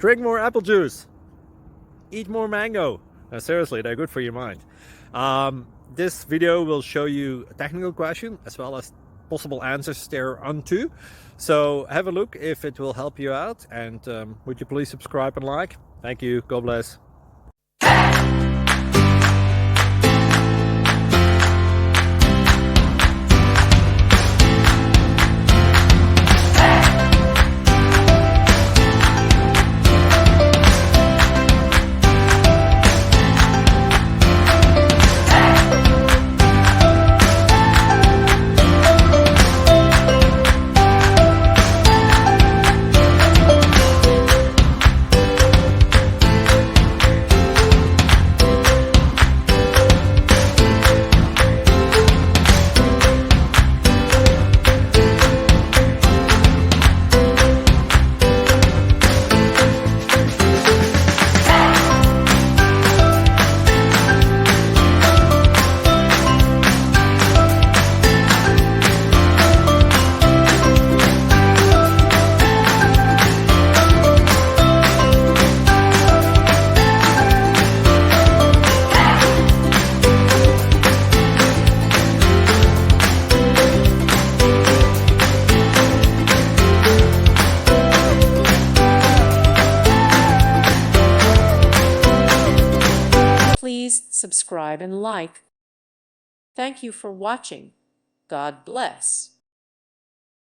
Drink more apple juice. Eat more mango. Seriously, they're good for your mind. This video will show you a technical question as well as possible answers thereunto. So have a look if it will help you out, and would you please subscribe and like? Thank you. God bless. Please subscribe and like. Thank you for watching. God bless.